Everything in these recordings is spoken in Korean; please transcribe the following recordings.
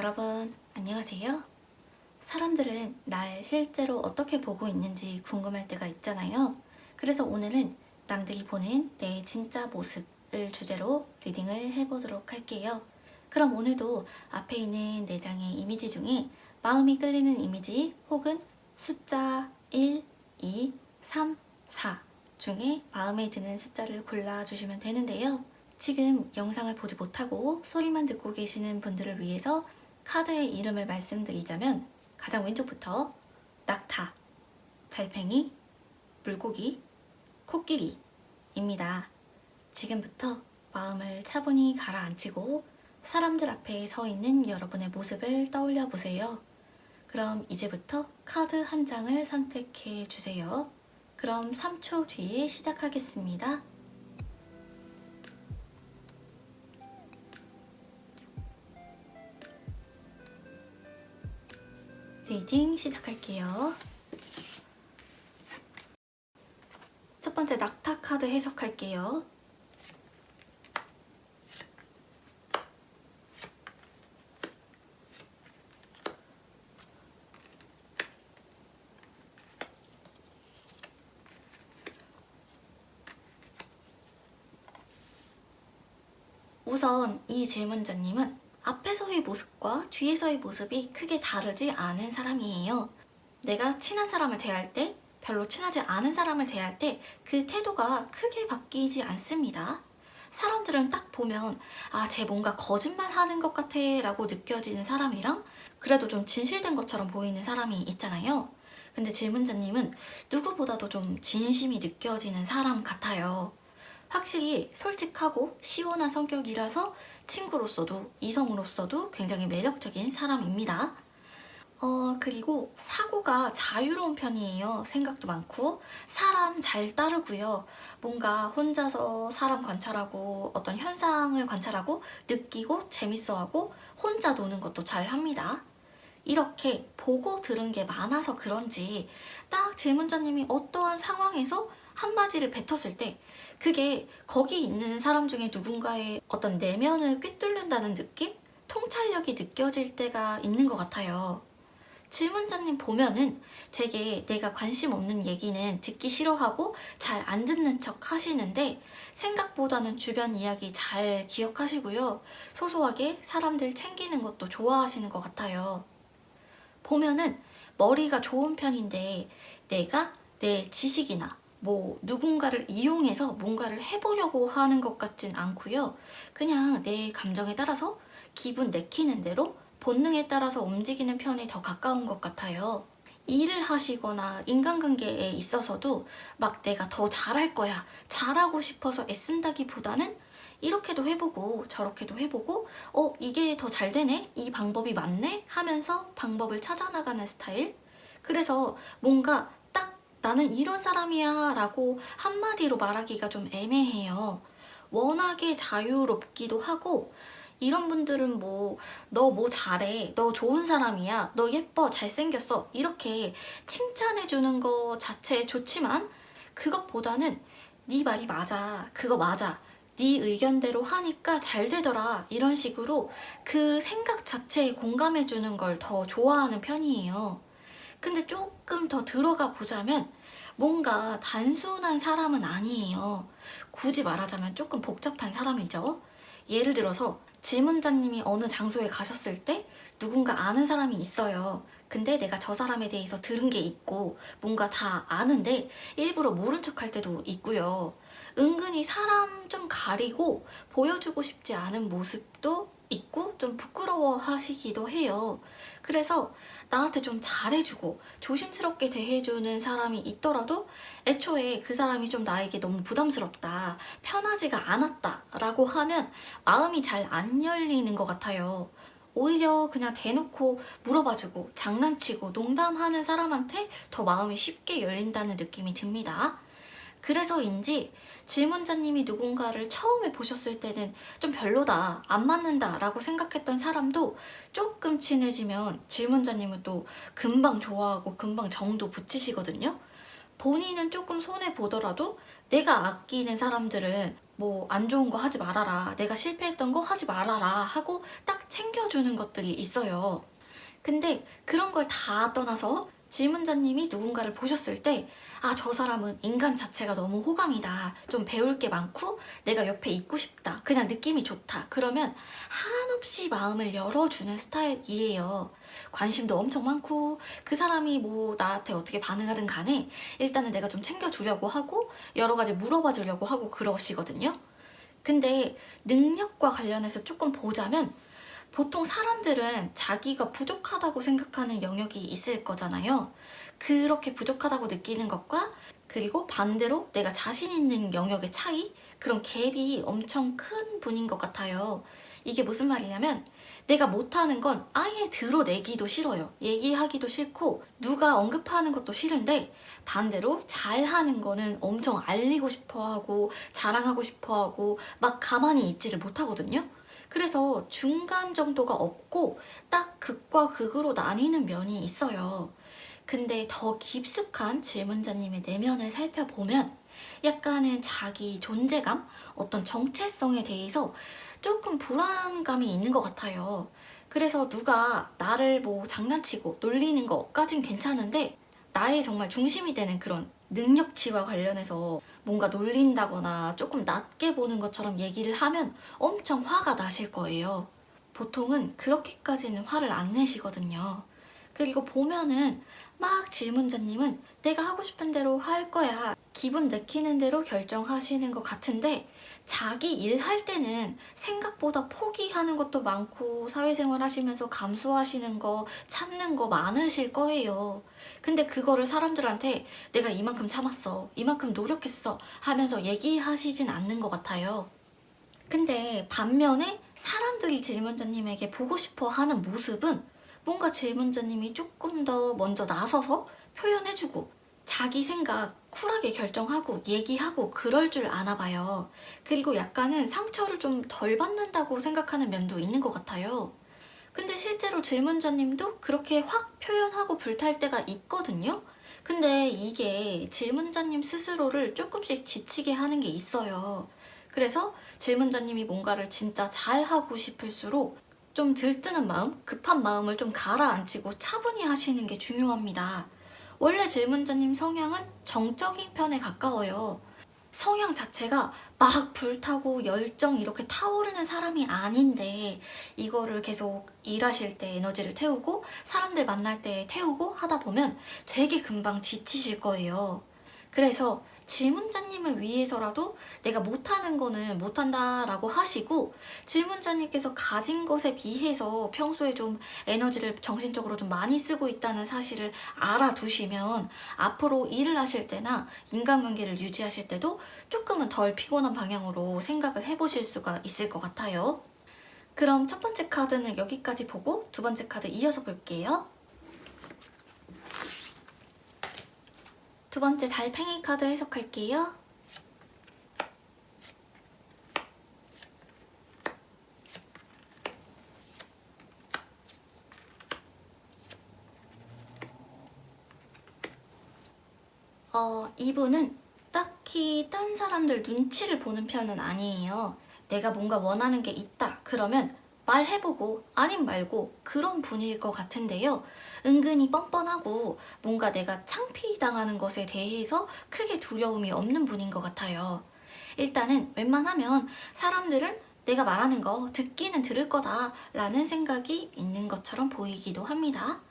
여러분, 안녕하세요. 사람들은 날 실제로 어떻게 보고 있는지 궁금할 때가 있잖아요. 그래서 오늘은 남들이 보는 내 진짜 모습을 주제로 리딩을 해보도록 할게요. 그럼 오늘도 앞에 있는 4장의 이미지 중에 마음이 끌리는 이미지 혹은 숫자 1, 2, 3, 4 중에 마음에 드는 숫자를 골라주시면 되는데요. 지금 영상을 보지 못하고 소리만 듣고 계시는 분들을 위해서 카드의 이름을 말씀드리자면 가장 왼쪽부터 낙타, 달팽이, 물고기, 코끼리입니다. 지금부터 마음을 차분히 가라앉히고 사람들 앞에 서 있는 여러분의 모습을 떠올려 보세요. 그럼 이제부터 카드 한 장을 선택해 주세요. 그럼 3초 뒤에 시작하겠습니다. 리딩 시작할게요. 첫 번째 낙타 카드 해석할게요. 우선 이 질문자님은 앞에서의 모습과 뒤에서의 모습이 크게 다르지 않은 사람이에요. 내가 친한 사람을 대할 때, 별로 친하지 않은 사람을 대할 때 그 태도가 크게 바뀌지 않습니다. 사람들은 딱 보면 쟤 뭔가 거짓말 하는 것 같아 라고 느껴지는 사람이랑 그래도 좀 진실된 것처럼 보이는 사람이 있잖아요. 근데 질문자님은 누구보다도 좀 진심이 느껴지는 사람 같아요. 확실히 솔직하고 시원한 성격이라서 친구로서도 이성으로서도 굉장히 매력적인 사람입니다. 그리고 사고가 자유로운 편이에요. 생각도 많고 사람 잘 따르고요. 뭔가 혼자서 사람 관찰하고 어떤 현상을 관찰하고 느끼고 재밌어하고 혼자 노는 것도 잘 합니다. 이렇게 보고 들은 게 많아서 그런지 딱 질문자님이 어떠한 상황에서 한마디를 뱉었을 때 그게 거기 있는 사람 중에 누군가의 어떤 내면을 꿰뚫는다는 느낌? 통찰력이 느껴질 때가 있는 것 같아요. 질문자님 보면은 되게 내가 관심 없는 얘기는 듣기 싫어하고 잘 안 듣는 척 하시는데 생각보다는 주변 이야기 잘 기억하시고요. 소소하게 사람들 챙기는 것도 좋아하시는 것 같아요. 보면은 머리가 좋은 편인데 내가 내 지식이나 누군가를 이용해서 뭔가를 해보려고 하는 것 같진 않고요. 그냥 내 감정에 따라서 기분 내키는 대로 본능에 따라서 움직이는 편에 더 가까운 것 같아요. 일을 하시거나 인간관계에 있어서도 막 내가 더 잘할 거야, 잘하고 싶어서 애쓴다기보다는 이렇게도 해보고 저렇게도 해보고 이게 더 잘 되네? 이 방법이 맞네? 하면서 방법을 찾아나가는 스타일? 그래서 뭔가 딱 나는 이런 사람이야 라고 한마디로 말하기가 좀 애매해요. 워낙에 자유롭기도 하고 이런 분들은 너 뭐 잘해, 너 좋은 사람이야, 너 예뻐, 잘생겼어 이렇게 칭찬해주는 거 자체 좋지만 그것보다는 네 말이 맞아, 그거 맞아, 네 의견대로 하니까 잘 되더라 이런 식으로 그 생각 자체에 공감해주는 걸 더 좋아하는 편이에요. 근데 조금 더 들어가 보자면 뭔가 단순한 사람은 아니에요. 굳이 말하자면 조금 복잡한 사람이죠. 예를 들어서 질문자님이 어느 장소에 가셨을 때 누군가 아는 사람이 있어요. 근데 내가 저 사람에 대해서 들은 게 있고 뭔가 다 아는데 일부러 모른 척 할 때도 있고요. 은근히 사람 좀 가리고 보여주고 싶지 않은 모습도 있고 좀 부끄러워 하시기도 해요. 그래서 나한테 좀 잘해주고 조심스럽게 대해주는 사람이 있더라도 애초에 그 사람이 좀 나에게 너무 부담스럽다, 편하지가 않았다 라고 하면 마음이 잘 안 열리는 것 같아요. 오히려 그냥 대놓고 물어봐주고 장난치고 농담하는 사람한테 더 마음이 쉽게 열린다는 느낌이 듭니다. 그래서인지 질문자님이 누군가를 처음에 보셨을 때는 좀 별로다, 안 맞는다 라고 생각했던 사람도 조금 친해지면 질문자님은 또 금방 좋아하고 금방 정도 붙이시거든요. 본인은 조금 손해보더라도 내가 아끼는 사람들은 뭐 안 좋은 거 하지 말아라, 내가 실패했던 거 하지 말아라 하고 딱 챙겨주는 것들이 있어요. 근데 그런 걸 다 떠나서 질문자님이 누군가를 보셨을 때, 아, 저 사람은 인간 자체가 너무 호감이다, 좀 배울 게 많고 내가 옆에 있고 싶다, 그냥 느낌이 좋다, 그러면 한없이 마음을 열어주는 스타일이에요. 관심도 엄청 많고 그 사람이 뭐 나한테 어떻게 반응하든 간에 일단은 내가 좀 챙겨주려고 하고 여러 가지 물어봐 주려고 하고 그러시거든요. 근데 능력과 관련해서 조금 보자면, 보통 사람들은 자기가 부족하다고 생각하는 영역이 있을 거잖아요. 그렇게 부족하다고 느끼는 것과 그리고 반대로 내가 자신 있는 영역의 차이, 그런 갭이 엄청 큰 분인 것 같아요. 이게 무슨 말이냐면, 내가 못하는 건 아예 드러내기도 싫어요. 얘기하기도 싫고 누가 언급하는 것도 싫은데, 반대로 잘하는 거는 엄청 알리고 싶어하고 자랑하고 싶어하고 막 가만히 있지를 못하거든요. 그래서 중간 정도가 없고 딱 극과 극으로 나뉘는 면이 있어요. 근데 더 깊숙한 질문자님의 내면을 살펴보면 약간은 자기 존재감, 어떤 정체성에 대해서 조금 불안감이 있는 것 같아요. 그래서 누가 나를 뭐 장난치고 놀리는 것까진 괜찮은데, 나의 정말 중심이 되는 그런 능력치와 관련해서 뭔가 놀린다거나 조금 낮게 보는 것처럼 얘기를 하면 엄청 화가 나실 거예요. 보통은 그렇게까지는 화를 안 내시거든요. 그리고 보면은 막 질문자님은 내가 하고 싶은 대로 할 거야, 기분 내키는 대로 결정하시는 것 같은데, 자기 일 할 때는 생각보다 포기하는 것도 많고 사회생활 하시면서 감수하시는 거, 참는 거 많으실 거예요. 근데 그거를 사람들한테 내가 이만큼 참았어, 이만큼 노력했어 하면서 얘기하시진 않는 것 같아요. 근데 반면에 사람들이 질문자님에게 보고 싶어 하는 모습은, 뭔가 질문자님이 조금 더 먼저 나서서 표현해주고 자기 생각 쿨하게 결정하고 얘기하고 그럴 줄 아나 봐요. 그리고 약간은 상처를 좀 덜 받는다고 생각하는 면도 있는 것 같아요. 근데 실제로 질문자님도 그렇게 확 표현하고 불탈 때가 있거든요. 근데 이게 질문자님 스스로를 조금씩 지치게 하는 게 있어요. 그래서 질문자님이 뭔가를 진짜 잘하고 싶을수록 좀 들뜨는 마음, 급한 마음을 좀 가라앉히고 차분히 하시는 게 중요합니다. 원래 질문자님 성향은 정적인 편에 가까워요. 성향 자체가 막 불타고 열정 이렇게 타오르는 사람이 아닌데, 이거를 계속 일하실 때 에너지를 태우고 사람들 만날 때 태우고 하다 보면 되게 금방 지치실 거예요. 그래서 질문자님을 위해서라도 내가 못하는 거는 못한다라고 하시고, 질문자님께서 가진 것에 비해서 평소에 좀 에너지를 정신적으로 좀 많이 쓰고 있다는 사실을 알아두시면 앞으로 일을 하실 때나 인간관계를 유지하실 때도 조금은 덜 피곤한 방향으로 생각을 해보실 수가 있을 것 같아요. 그럼 첫 번째 카드는 여기까지 보고 두 번째 카드 이어서 볼게요. 두 번째 달팽이 카드 해석할게요. 이분은 딱히 딴 사람들 눈치를 보는 편은 아니에요. 내가 뭔가 원하는 게 있다 그러면 말해보고 아님 말고 그런 분일 것 같은데요. 은근히 뻔뻔하고 뭔가 내가 창피당하는 것에 대해서 크게 두려움이 없는 분인 것 같아요. 일단은 웬만하면 사람들은 내가 말하는 거 듣기는 들을 거다 라는 생각이 있는 것처럼 보이기도 합니다.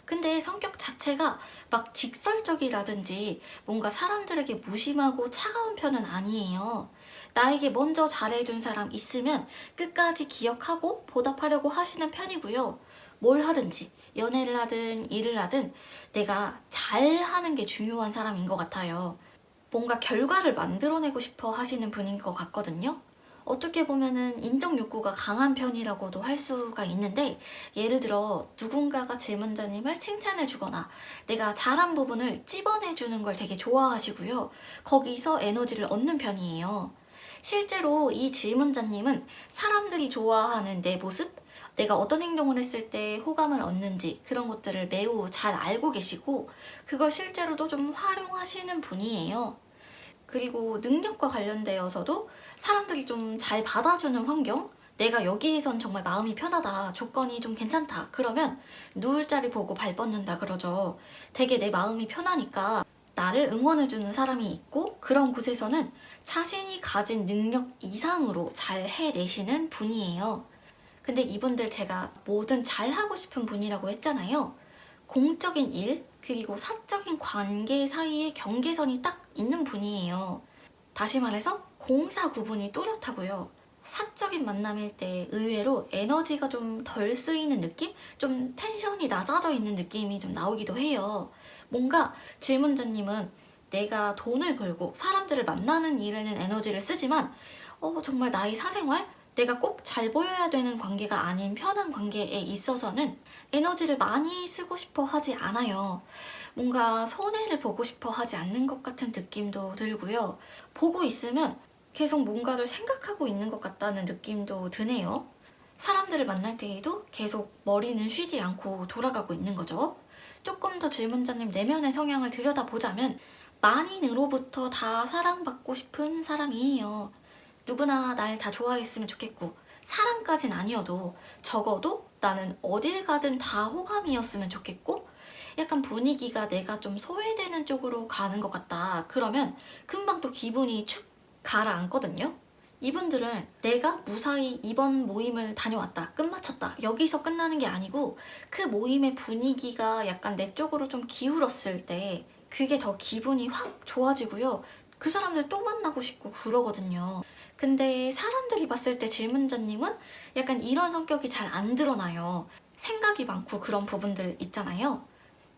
근데 성격 자체가 막 직설적이라든지 뭔가 사람들에게 무심하고 차가운 편은 아니에요. 나에게 먼저 잘해준 사람 있으면 끝까지 기억하고 보답하려고 하시는 편이고요. 뭘 하든지, 연애를 하든 일을 하든 내가 잘하는 게 중요한 사람인 것 같아요. 뭔가 결과를 만들어내고 싶어 하시는 분인 것 같거든요. 어떻게 보면은 인정 욕구가 강한 편이라고도 할 수가 있는데, 예를 들어 누군가가 질문자님을 칭찬해 주거나 내가 잘한 부분을 찝어내 주는 걸 되게 좋아하시고요. 거기서 에너지를 얻는 편이에요. 실제로 이 질문자님은 사람들이 좋아하는 내 모습, 내가 어떤 행동을 했을 때 호감을 얻는지 그런 것들을 매우 잘 알고 계시고 그걸 실제로도 좀 활용하시는 분이에요. 그리고 능력과 관련되어서도 사람들이 좀 잘 받아주는 환경, 내가 여기에선 정말 마음이 편하다, 조건이 좀 괜찮다, 그러면 누울 자리 보고 발 뻗는다 그러죠. 되게 내 마음이 편하니까 나를 응원해주는 사람이 있고, 그런 곳에서는 자신이 가진 능력 이상으로 잘 해내시는 분이에요. 근데 이분들 제가 뭐든 잘하고 싶은 분이라고 했잖아요. 공적인 일, 그리고 사적인 관계 사이에 경계선이 딱 있는 분이에요. 다시 말해서 공사 구분이 뚜렷하고요. 사적인 만남일 때 의외로 에너지가 좀 덜 쓰이는 느낌? 좀 텐션이 낮아져 있는 느낌이 좀 나오기도 해요. 뭔가 질문자님은 내가 돈을 벌고 사람들을 만나는 일에는 에너지를 쓰지만 정말 나의 사생활? 내가 꼭 잘 보여야 되는 관계가 아닌 편한 관계에 있어서는 에너지를 많이 쓰고 싶어 하지 않아요. 뭔가 손해를 보고 싶어 하지 않는 것 같은 느낌도 들고요. 보고 있으면 계속 뭔가를 생각하고 있는 것 같다는 느낌도 드네요. 사람들을 만날 때에도 계속 머리는 쉬지 않고 돌아가고 있는 거죠. 조금 더 질문자님 내면의 성향을 들여다보자면 만인으로부터 다 사랑받고 싶은 사람이에요. 누구나 날 다 좋아했으면 좋겠고, 사랑까진 아니어도 적어도 나는 어딜 가든 다 호감이었으면 좋겠고, 약간 분위기가 내가 좀 소외되는 쪽으로 가는 것 같다, 그러면 금방 또 기분이 축 가라앉거든요. 이분들은 내가 무사히 이번 모임을 다녀왔다, 끝마쳤다, 여기서 끝나는 게 아니고 그 모임의 분위기가 약간 내 쪽으로 좀 기울었을 때 그게 더 기분이 확 좋아지고요. 그 사람들 또 만나고 싶고 그러거든요. 근데 사람들이 봤을 때 질문자님은 약간 이런 성격이 잘 안 드러나요. 생각이 많고 그런 부분들 있잖아요.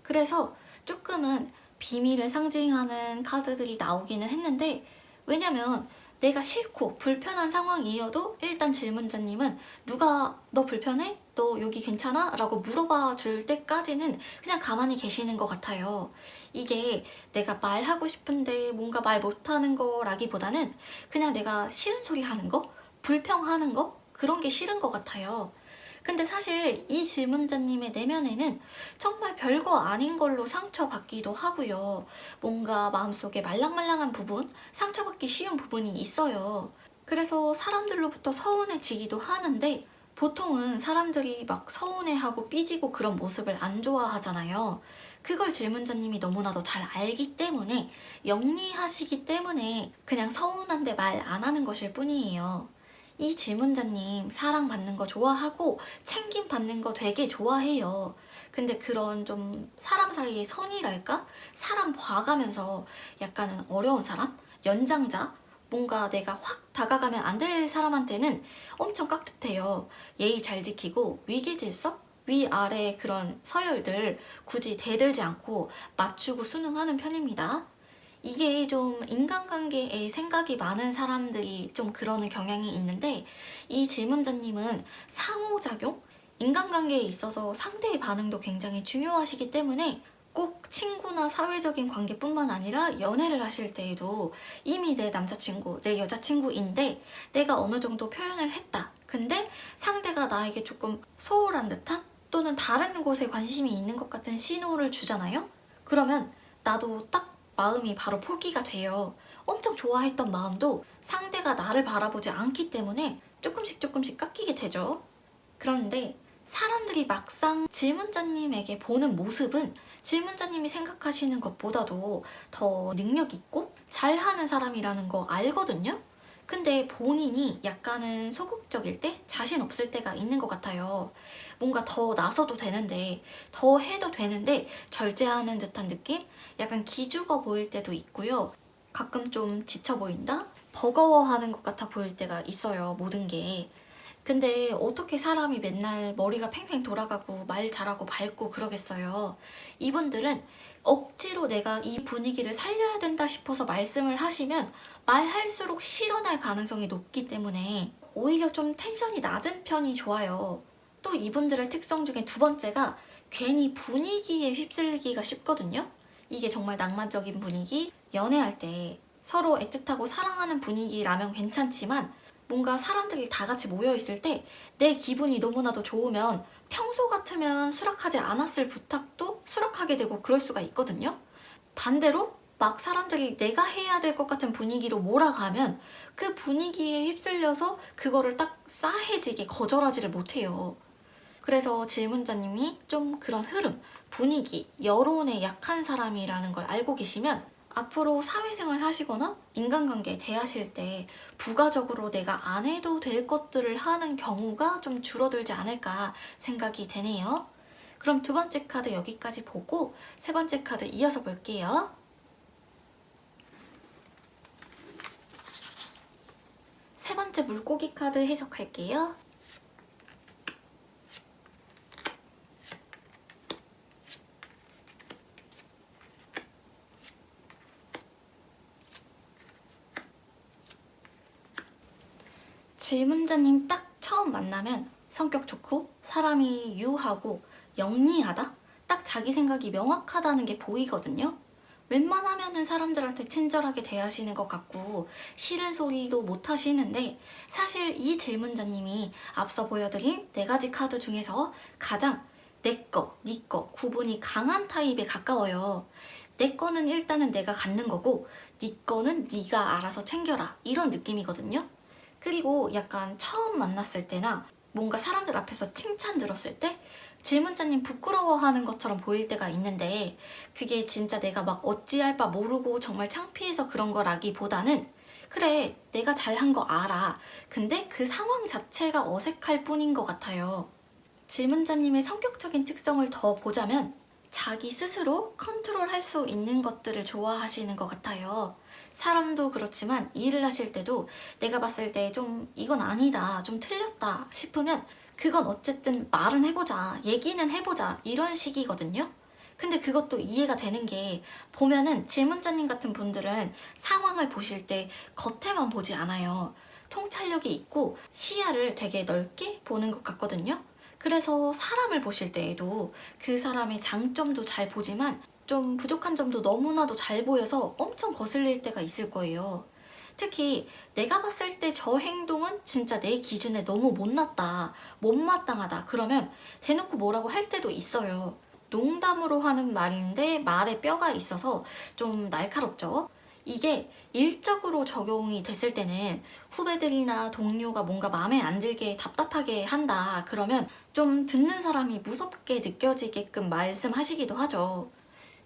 그래서 조금은 비밀을 상징하는 카드들이 나오기는 했는데, 왜냐면 내가 싫고 불편한 상황이어도 일단 질문자님은 누가 너 불편해? 너 여기 괜찮아? 라고 물어봐 줄 때까지는 그냥 가만히 계시는 것 같아요. 이게 내가 말하고 싶은데 뭔가 말 못하는 거라기보다는 그냥 내가 싫은 소리 하는 거? 불평하는 거? 그런 게 싫은 것 같아요. 근데 사실 이 질문자님의 내면에는 정말 별거 아닌 걸로 상처받기도 하고요. 뭔가 마음속에 말랑말랑한 부분, 상처받기 쉬운 부분이 있어요. 그래서 사람들로부터 서운해지기도 하는데, 보통은 사람들이 막 서운해하고 삐지고 그런 모습을 안 좋아하잖아요. 그걸 질문자님이 너무나도 잘 알기 때문에, 영리하시기 때문에 그냥 서운한데 말 안 하는 것일 뿐이에요. 이 질문자님 사랑받는 거 좋아하고 챙김 받는 거 되게 좋아해요. 근데 그런 좀 사람 사이의 선이랄까? 사람 봐가면서 약간은 어려운 사람? 연장자? 뭔가 내가 확 다가가면 안 될 사람한테는 엄청 깍듯해요. 예의 잘 지키고 위계질서? 위아래 그런 서열들 굳이 대들지 않고 맞추고 순응하는 편입니다. 이게 좀 인간관계에 생각이 많은 사람들이 좀 그러는 경향이 있는데, 이 질문자님은 상호작용? 인간관계에 있어서 상대의 반응도 굉장히 중요하시기 때문에 꼭 친구나 사회적인 관계뿐만 아니라 연애를 하실 때에도 이미 내 남자친구, 내 여자친구인데 내가 어느 정도 표현을 했다. 근데 상대가 나에게 조금 소홀한 듯한 또는 다른 곳에 관심이 있는 것 같은 신호를 주잖아요? 그러면 나도 딱 마음이 바로 포기가 돼요. 엄청 좋아했던 마음도 상대가 나를 바라보지 않기 때문에 조금씩 깎이게 되죠. 그런데 사람들이 막상 질문자님에게 보는 모습은 질문자님이 생각하시는 것보다도 더 능력 있고 잘하는 사람이라는 거 알거든요? 근데 본인이 약간은 소극적일 때, 자신 없을 때가 있는 것 같아요. 뭔가 더 나서도 되는데, 더 해도 되는데 절제하는 듯한 느낌? 약간 기죽어 보일 때도 있고요. 가끔 좀 지쳐 보인다? 버거워하는 것 같아 보일 때가 있어요, 모든 게. 근데 어떻게 사람이 맨날 머리가 팽팽 돌아가고 말 잘하고 밝고 그러겠어요. 이분들은 억지로 내가 이 분위기를 살려야 된다 싶어서 말씀을 하시면 말할수록 실현할 가능성이 높기 때문에 오히려 좀 텐션이 낮은 편이 좋아요. 또 이분들의 특성 중에 두 번째가 괜히 분위기에 휩쓸리기가 쉽거든요. 이게 정말 낭만적인 분위기, 연애할 때 서로 애틋하고 사랑하는 분위기라면 괜찮지만, 뭔가 사람들이 다 같이 모여있을 때 내 기분이 너무나도 좋으면 평소 같으면 수락하지 않았을 부탁도 수락하게 되고 그럴 수가 있거든요. 반대로 막 사람들이 내가 해야 될 것 같은 분위기로 몰아가면 그 분위기에 휩쓸려서 그거를 딱 싸해지게 거절하지를 못해요. 그래서 질문자님이 좀 그런 흐름, 분위기, 여론에 약한 사람이라는 걸 알고 계시면 앞으로 사회생활 하시거나 인간관계 대하실 때 부가적으로 내가 안 해도 될 것들을 하는 경우가 좀 줄어들지 않을까 생각이 되네요. 그럼 두 번째 카드 여기까지 보고 세 번째 카드 이어서 볼게요. 세 번째 물고기 카드 해석할게요. 질문자님 딱 처음 만나면 성격 좋고 사람이 유하고 영리하다? 딱 자기 생각이 명확하다는 게 보이거든요. 웬만하면은 사람들한테 친절하게 대하시는 것 같고 싫은 소리도 못 하시는데 사실 이 질문자님이 앞서 보여드린 네 가지 카드 중에서 가장 내 거, 네 거 구분이 강한 타입에 가까워요. 내 거는 일단은 내가 갖는 거고 네 거는 네가 알아서 챙겨라 이런 느낌이거든요. 그리고 약간 처음 만났을 때나 뭔가 사람들 앞에서 칭찬 들었을 때 질문자님 부끄러워하는 것처럼 보일 때가 있는데 그게 진짜 내가 막 어찌할 바 모르고 정말 창피해서 그런 거라기보다는 그래 내가 잘한 거 알아. 근데 그 상황 자체가 어색할 뿐인 것 같아요. 질문자님의 성격적인 특성을 더 보자면 자기 스스로 컨트롤할 수 있는 것들을 좋아하시는 것 같아요. 사람도 그렇지만 일을 하실 때도 내가 봤을 때 좀 이건 아니다, 좀 틀렸다 싶으면 그건 어쨌든 말은 해보자, 얘기는 해보자 이런 식이거든요. 근데 그것도 이해가 되는 게 보면은 질문자님 같은 분들은 상황을 보실 때 겉에만 보지 않아요. 통찰력이 있고 시야를 되게 넓게 보는 것 같거든요. 그래서 사람을 보실 때에도 그 사람의 장점도 잘 보지만 좀 부족한 점도 너무나도 잘 보여서 엄청 거슬릴 때가 있을 거예요. 특히 내가 봤을 때 저 행동은 진짜 내 기준에 너무 못났다, 못마땅하다 그러면 대놓고 뭐라고 할 때도 있어요. 농담으로 하는 말인데 말에 뼈가 있어서 좀 날카롭죠. 이게 일적으로 적용이 됐을 때는 후배들이나 동료가 뭔가 마음에 안 들게 답답하게 한다 그러면 좀 듣는 사람이 무섭게 느껴지게끔 말씀하시기도 하죠.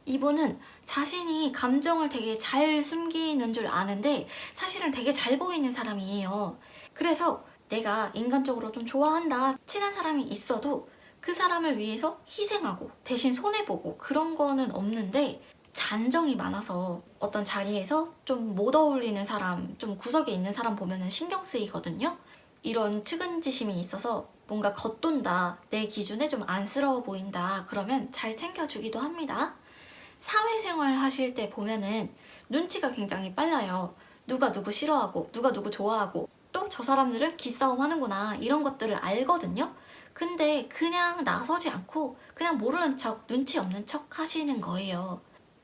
이분은 자신이 감정을 되게 잘 숨기는 줄 아는데 사실은 되게 잘 보이는 사람이에요. 그래서 내가 인간적으로 좀 좋아한다, 친한 사람이 있어도 그 사람을 위해서 희생하고 대신 손해보고 그런 거는 없는데 잔정이 많아서 어떤 자리에서 좀 못 어울리는 사람, 좀 구석에 있는 사람 보면은 신경 쓰이거든요. 이런 측은지심이 있어서 뭔가 겉돈다, 내 기준에 좀 안쓰러워 보인다 그러면 잘 챙겨주기도 합니다. 사회생활 하실 때 보면은 눈치가 굉장히 빨라요. 누가 누구 싫어하고 누가 누구 좋아하고 또 저 사람들은 기싸움 하는구나 이런 것들을 알거든요. 근데 그냥 나서지 않고 그냥 모르는 척 눈치 없는 척 하시는 거예요.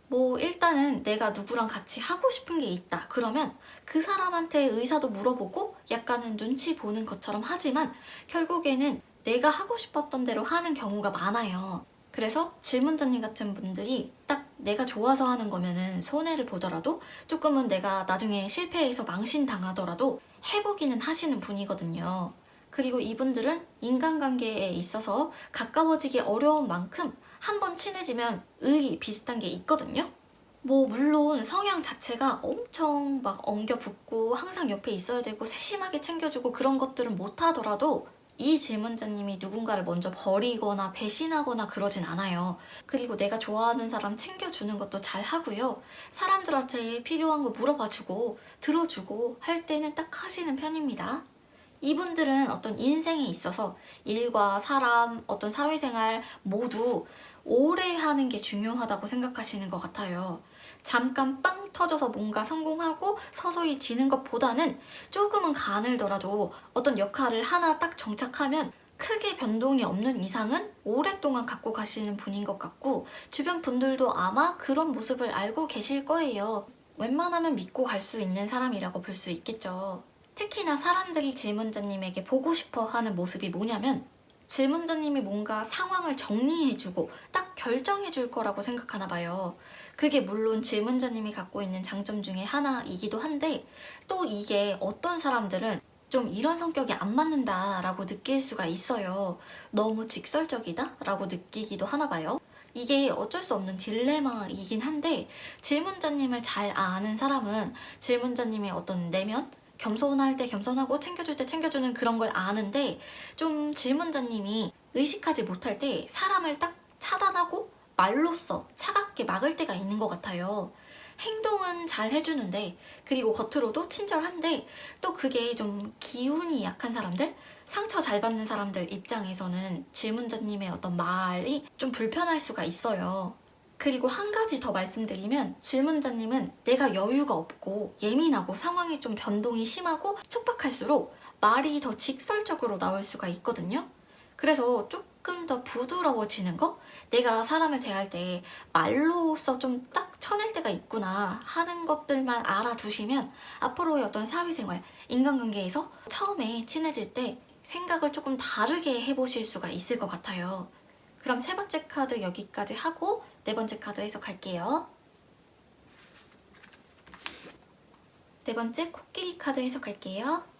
뭐 일단은 내가 누구랑 같이 하고 싶은 게 있다 그러면 그 사람한테 의사도 물어보고 약간은 눈치 보는 것처럼 하지만 결국에는 내가 하고 싶었던 대로 하는 경우가 많아요. 그래서 질문자님 같은 분들이 딱 내가 좋아서 하는 거면은 손해를 보더라도 조금은 내가 나중에 실패해서 망신당하더라도 해보기는 하시는 분이거든요. 그리고 이분들은 인간관계에 있어서 가까워지기 어려운 만큼 한번 친해지면 의리 비슷한 게 있거든요. 뭐 물론 성향 자체가 엄청 막 엉겨 붙고 항상 옆에 있어야 되고 세심하게 챙겨주고 그런 것들은 못하더라도 이 질문자님이 누군가를 먼저 버리거나 배신하거나 그러진 않아요. 그리고 내가 좋아하는 사람 챙겨주는 것도 잘 하고요. 사람들한테 필요한 거 물어봐주고 들어주고 할 때는 딱 하시는 편입니다. 이분들은 어떤 인생에 있어서 일과 사람, 어떤 사회생활 모두 오래 하는 게 중요하다고 생각하시는 것 같아요. 잠깐 빵 터져서 뭔가 성공하고 서서히 지는 것보다는 조금은 가늘더라도 어떤 역할을 하나 딱 정착하면 크게 변동이 없는 이상은 오랫동안 갖고 가시는 분인 것 같고 주변 분들도 아마 그런 모습을 알고 계실 거예요. 웬만하면 믿고 갈 수 있는 사람이라고 볼 수 있겠죠. 특히나 사람들이 질문자님에게 보고 싶어 하는 모습이 뭐냐면 질문자님이 뭔가 상황을 정리해주고 딱 결정해 줄 거라고 생각하나 봐요. 그게 물론 질문자님이 갖고 있는 장점 중에 하나이기도 한데, 또 이게 어떤 사람들은 좀 이런 성격이 안 맞는다라고 느낄 수가 있어요. 너무 직설적이다라고 느끼기도 하나 봐요. 이게 어쩔 수 없는 딜레마이긴 한데, 질문자님을 잘 아는 사람은 질문자님의 어떤 내면, 겸손할 때 겸손하고 챙겨줄 때 챙겨주는 그런 걸 아는데, 좀 질문자님이 의식하지 못할 때 사람을 딱 차단하고 말로써 차갑게 막을 때가 있는 것 같아요. 행동은 잘 해주는데, 그리고 겉으로도 친절한데, 또 그게 좀 기운이 약한 사람들, 상처 잘 받는 사람들 입장에서는 질문자님의 어떤 말이 좀 불편할 수가 있어요. 그리고 한 가지 더 말씀드리면, 질문자님은 내가 여유가 없고 예민하고 상황이 좀 변동이 심하고 촉박할수록 말이 더 직설적으로 나올 수가 있거든요. 그래서 조금 더 부드러워지는 거? 내가 사람을 대할 때 말로써 좀 딱 쳐낼 때가 있구나 하는 것들만 알아두시면 앞으로의 어떤 사회생활, 인간관계에서 처음에 친해질 때 생각을 조금 다르게 해보실 수가 있을 것 같아요. 그럼 세 번째 카드 여기까지 하고 네 번째 카드 해석할게요. 네 번째 코끼리 카드 해석할게요.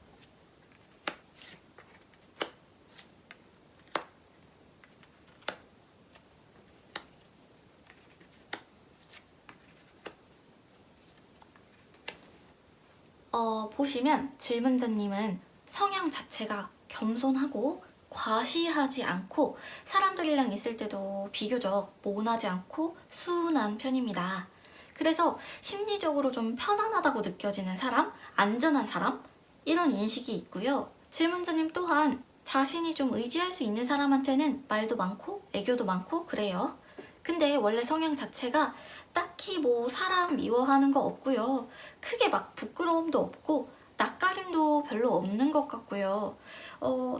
보시면 질문자님은 성향 자체가 겸손하고 과시하지 않고 사람들이랑 있을 때도 비교적 모나지 않고 순한 편입니다. 그래서 심리적으로 좀 편안하다고 느껴지는 사람, 안전한 사람, 이런 인식이 있고요. 질문자님 또한 자신이 좀 의지할 수 있는 사람한테는 말도 많고 애교도 많고 그래요. 근데 원래 성향 자체가 딱히 뭐 사람 미워하는 거 없고요. 크게 막 부끄러움도 없고 낯가림도 별로 없는 것 같고요.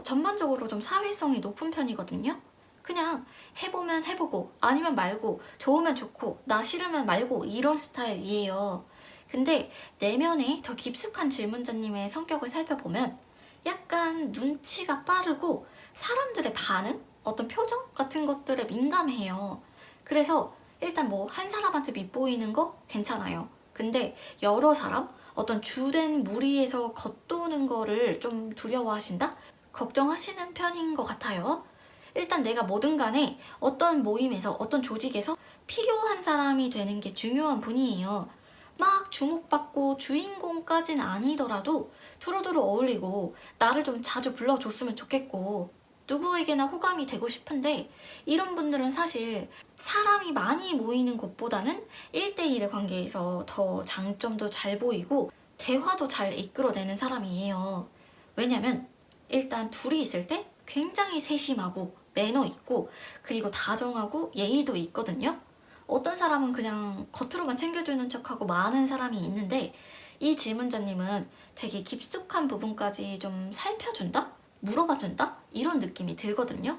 전반적으로 좀 사회성이 높은 편이거든요. 그냥 해보면 해보고 아니면 말고 좋으면 좋고 나 싫으면 말고 이런 스타일이에요. 근데 내면에 더 깊숙한 질문자님의 성격을 살펴보면 약간 눈치가 빠르고 사람들의 반응, 어떤 표정 같은 것들에 민감해요. 그래서 일단 뭐 한 사람한테 밉보이는 거 괜찮아요. 근데 여러 사람, 어떤 주된 무리에서 겉도는 거를 좀 두려워하신다? 걱정하시는 편인 것 같아요. 일단 내가 뭐든 간에 어떤 모임에서, 어떤 조직에서 필요한 사람이 되는 게 중요한 분이에요. 막 주목받고 주인공까진 아니더라도 두루두루 어울리고 나를 좀 자주 불러줬으면 좋겠고 누구에게나 호감이 되고 싶은데, 이런 분들은 사실 사람이 많이 모이는 곳보다는 1대1의 관계에서 더 장점도 잘 보이고 대화도 잘 이끌어내는 사람이에요. 왜냐면 일단 둘이 있을 때 굉장히 세심하고 매너 있고 그리고 다정하고 예의도 있거든요. 어떤 사람은 그냥 겉으로만 챙겨주는 척하고 많은 사람이 있는데, 이 질문자님은 되게 깊숙한 부분까지 좀 살펴준다? 물어봐준다? 이런 느낌이 들거든요.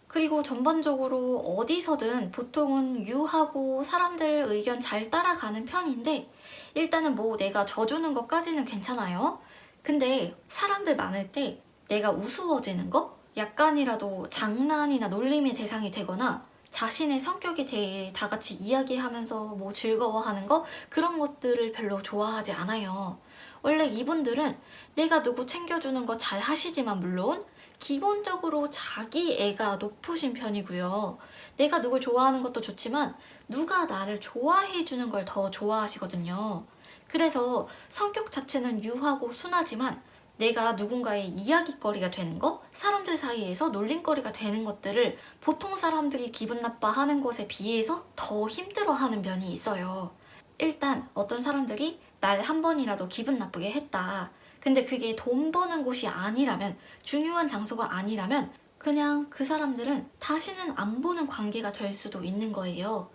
그리고 전반적으로 어디서든 보통은 유하고 사람들 의견 잘 따라가는 편인데, 일단은 뭐 내가 져주는 것까지는 괜찮아요. 근데 사람들 많을 때 내가 우스워지는 거? 약간이라도 장난이나 놀림의 대상이 되거나 자신의 성격에 대해 다 같이 이야기하면서 뭐 즐거워하는 거? 그런 것들을 별로 좋아하지 않아요. 원래 이분들은 내가 누구 챙겨주는 거 잘 하시지만 물론 기본적으로 자기 애가 높으신 편이고요. 내가 누굴 좋아하는 것도 좋지만 누가 나를 좋아해 주는 걸 더 좋아하시거든요. 그래서 성격 자체는 유하고 순하지만 내가 누군가의 이야깃거리가 되는 거, 사람들 사이에서 놀림거리가 되는 것들을 보통 사람들이 기분 나빠하는 것에 비해서 더 힘들어하는 면이 있어요. 일단 어떤 사람들이 날 한 번이라도 기분 나쁘게 했다. 근데 그게 돈 버는 곳이 아니라면, 중요한 장소가 아니라면 그냥 그 사람들은 다시는 안 보는 관계가 될 수도 있는 거예요.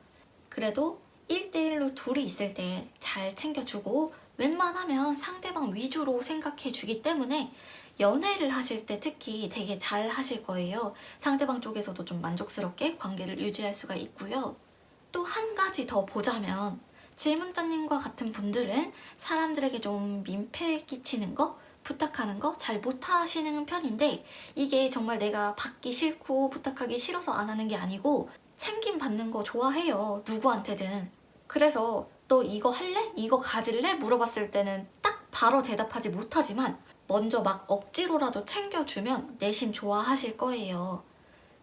그래도 1대1로 둘이 있을 때 잘 챙겨주고 웬만하면 상대방 위주로 생각해 주기 때문에 연애를 하실 때 특히 되게 잘 하실 거예요. 상대방 쪽에서도 좀 만족스럽게 관계를 유지할 수가 있고요. 또 한 가지 더 보자면, 질문자님과 같은 분들은 사람들에게 좀 민폐 끼치는 거, 부탁하는 거 잘 못하시는 편인데, 이게 정말 내가 받기 싫고 부탁하기 싫어서 안 하는 게 아니고 챙김 받는 거 좋아해요. 누구한테든. 그래서 너 이거 할래? 이거 가질래? 물어봤을 때는 딱 바로 대답하지 못하지만 먼저 막 억지로라도 챙겨주면 내심 좋아하실 거예요.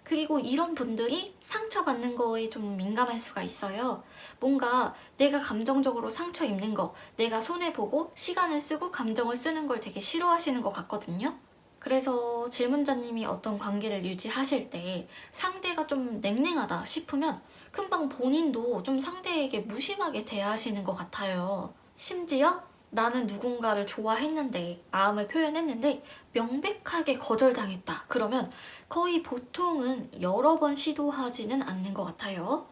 그리고 이런 분들이 상처받는 거에 좀 민감할 수가 있어요. 뭔가 내가 감정적으로 상처 입는 거, 내가 손해보고 시간을 쓰고 감정을 쓰는 걸 되게 싫어하시는 것 같거든요. 그래서 질문자님이 어떤 관계를 유지하실 때 상대가 좀 냉랭하다 싶으면 금방 본인도 좀 상대에게 무심하게 대하시는 것 같아요. 심지어 나는 누군가를 좋아했는데, 마음을 표현했는데 명백하게 거절당했다. 그러면 거의 보통은 여러 번 시도하지는 않는 것 같아요.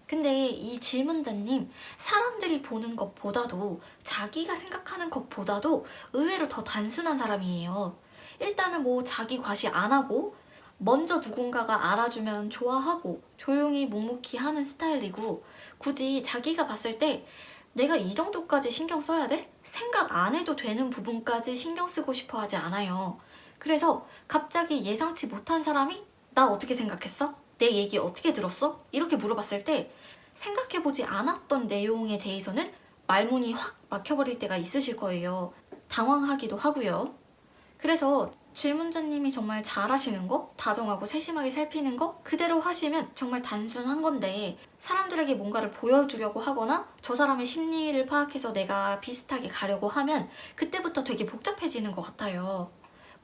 근데 이 질문자님, 사람들이 보는 것보다도 자기가 생각하는 것보다도 의외로 더 단순한 사람이에요. 일단은 뭐 자기 과시 안 하고 먼저 누군가가 알아주면 좋아하고 조용히 묵묵히 하는 스타일이고, 굳이 자기가 봤을 때 내가 이 정도까지 신경 써야 돼? 생각 안 해도 되는 부분까지 신경 쓰고 싶어 하지 않아요. 그래서 갑자기 예상치 못한 사람이 나 어떻게 생각했어? 내 얘기 어떻게 들었어? 이렇게 물어봤을 때 생각해보지 않았던 내용에 대해서는 말문이 확 막혀버릴 때가 있으실 거예요. 당황하기도 하고요. 그래서 질문자님이 정말 잘하시는 거, 다정하고 세심하게 살피는 거 그대로 하시면 정말 단순한 건데, 사람들에게 뭔가를 보여주려고 하거나 저 사람의 심리를 파악해서 내가 비슷하게 가려고 하면 그때부터 되게 복잡해지는 것 같아요.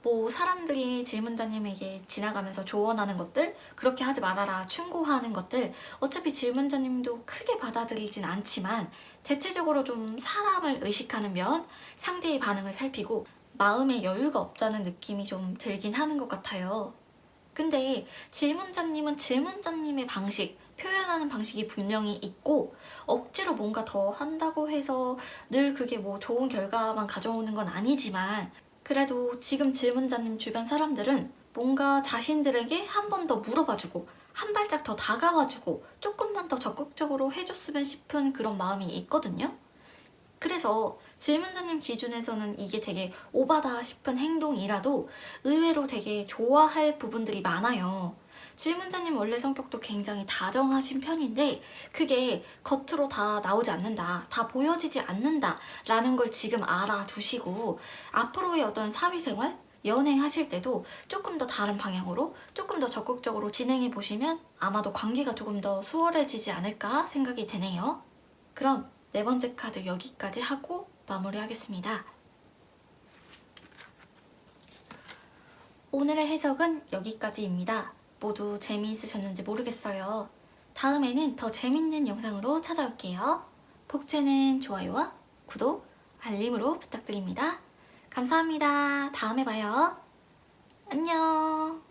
뭐 사람들이 질문자님에게 지나가면서 조언하는 것들, 그렇게 하지 말아라 충고하는 것들, 어차피 질문자님도 크게 받아들이진 않지만 대체적으로 좀 사람을 의식하는 면, 상대의 반응을 살피고 마음에 여유가 없다는 느낌이 좀 들긴 하는 것 같아요. 근데 질문자님은 질문자님의 방식, 표현하는 방식이 분명히 있고, 억지로 뭔가 더 한다고 해서 늘 그게 뭐 좋은 결과만 가져오는 건 아니지만, 그래도 지금 질문자님 주변 사람들은 뭔가 자신들에게 한 번 더 물어봐주고 한 발짝 더 다가와주고 조금만 더 적극적으로 해줬으면 싶은 그런 마음이 있거든요. 그래서 질문자님 기준에서는 이게 되게 오바다 싶은 행동이라도 의외로 되게 좋아할 부분들이 많아요. 질문자님 원래 성격도 굉장히 다정하신 편인데 그게 겉으로 다 나오지 않는다, 다 보여지지 않는다 라는 걸 지금 알아두시고 앞으로의 어떤 사회생활, 연애하실 때도 조금 더 다른 방향으로 조금 더 적극적으로 진행해 보시면 아마도 관계가 조금 더 수월해지지 않을까 생각이 되네요. 그럼 네 번째 카드 여기까지 하고 마무리하겠습니다. 오늘의 해석은 여기까지입니다. 모두 재미있으셨는지 모르겠어요. 다음에는 더 재밌는 영상으로 찾아올게요. 복채는 좋아요와 구독, 알림으로 부탁드립니다. 감사합니다. 다음에 봐요. 안녕.